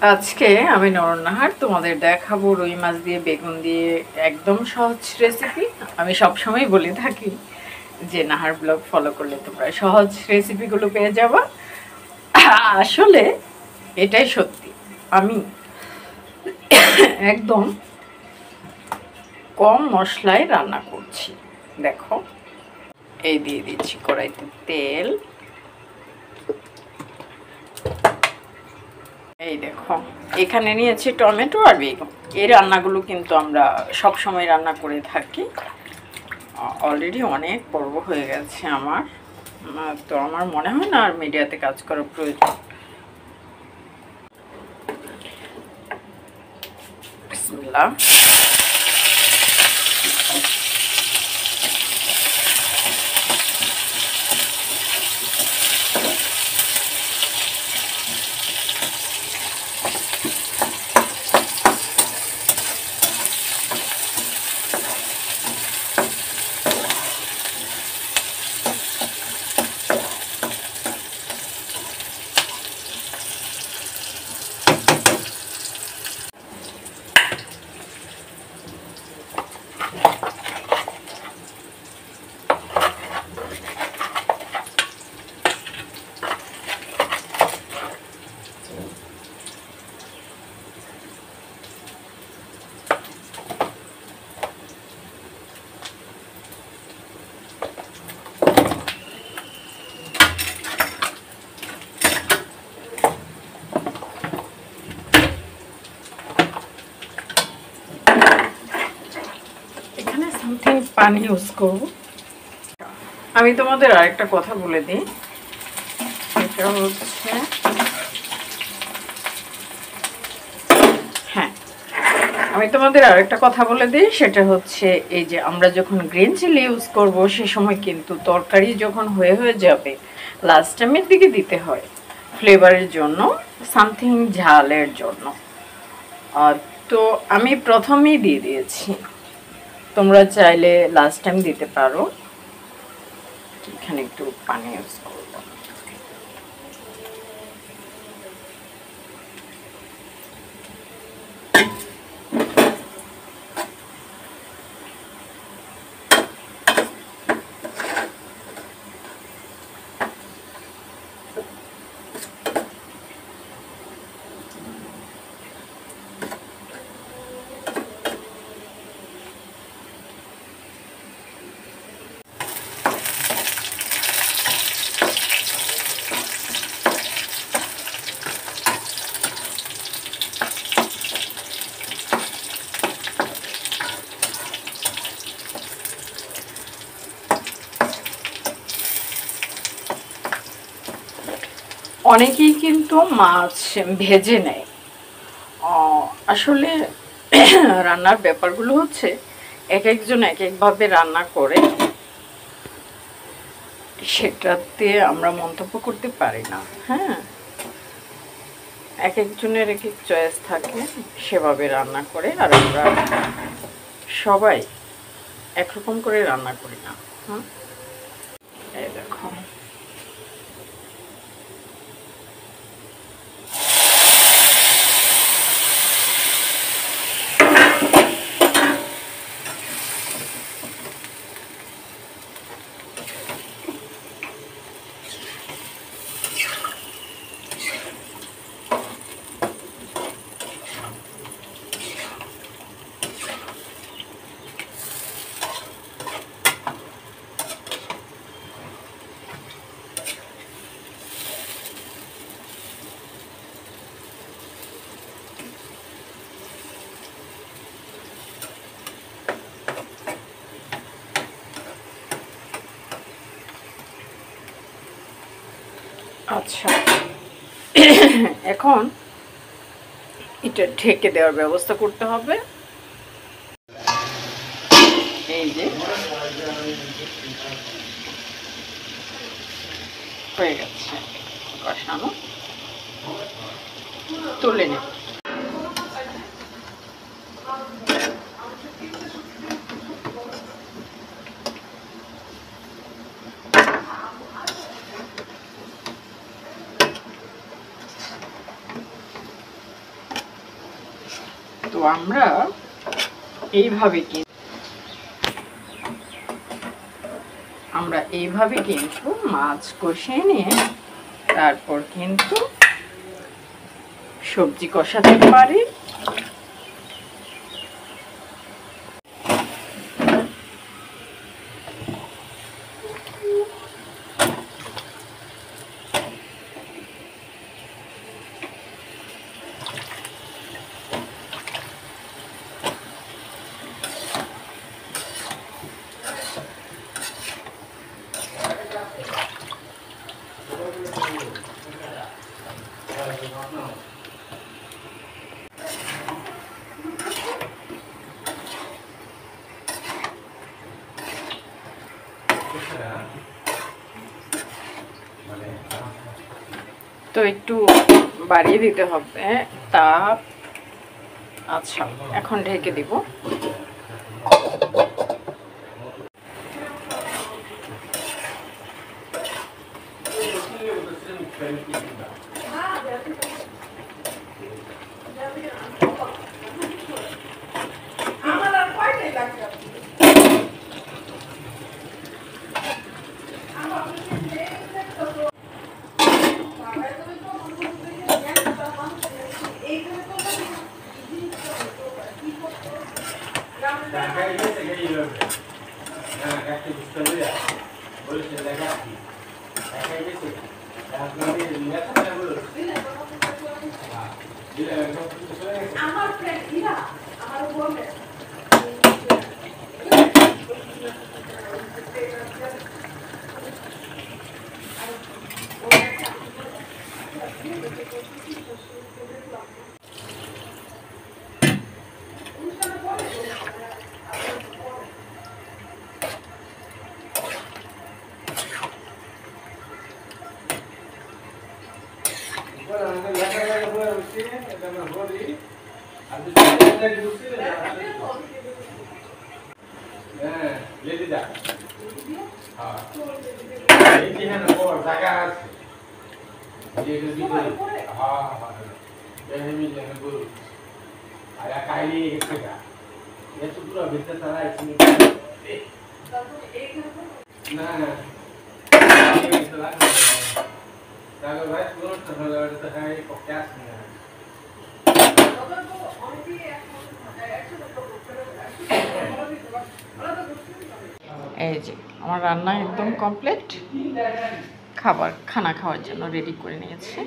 আজকে আমি নরনাহার তোমাদের দেখাবো রুই মাছ দিয়ে বেগুন দিয়ে একদম সহজ রেসিপি। আমি সবসময় বলে থাকি যে নাহার ব্লগ ফলো করলে তোমরা সহজ রেসিপিগুলো পেয়ে যাবা। আসলে এটাই সত্যি। আমি একদম কম মশলায় রান্না করছি। দেখো, এই দিয়ে দিচ্ছি কড়াইতে তেল। এই দেখো, এখানে নিয়েছি টমেটো আর বেগুন। এই রান্নাগুলো কিন্তু আমরা সব সময় রান্না করে থাকি। অলরেডি অনেক পর্ব হয়ে গেছে আমার, তো আমার মনে হয় না আর মিডিয়াতে কাজ করার প্রয়োজন। বিসমিল্লাহ। এখানে সামথিং পানি ইউজ করব। আমি তোমাদের আরেকটা কথা বলে দিই, সেটা হচ্ছে সেটা হচ্ছে এই যে আমরা যখন গ্রিন চিলি ইউজ করব সে সময় কিন্তু তরকারি যখন হয়ে যাবে লাস্ট টাইমের দিকে দিতে হয় ফ্লেভারের জন্য, সামথিং ঝালের জন্য। তো আমি প্রথমেই দিয়ে দিয়েছি, তোমরা চাইলে লাস্ট টাইম দিতে পারো। এখানে একটু পানি ইউজ করব। অনেকেই কিন্তু মাছ ভেজে নেয়। আসলে রান্নার ব্যাপারগুলো হচ্ছে এক একজন এক একভাবে রান্না করে, সেটাতে আমরা মন্তব্য করতে পারি না। হ্যাঁ, এক একজনের এক এক চয়েস থাকে, সেভাবে রান্না করে। আর আমরা সবাই একরকম করে রান্না করি না। হ্যাঁ, এই দেখো, আচ্ছা, এখন এটা ঢেকে দেওয়ার ব্যবস্থা করতে হবে। এই যে হয়ে গেছে কষানো, তুলে নেব। তো আমরা এইভাবে কিন্তু মাছ কষিয়ে নিয়ে তারপর কিন্তু সবজি কষাতে পারি। তো একটু বাড়িয়ে দিতে হবে তাপ। আচ্ছা, এখন ঢেকে দিব। এই যে আমার রান্না একদম কমপ্লিট, খানা খাওয়ার জন্য রেডি করে নিয়েছি।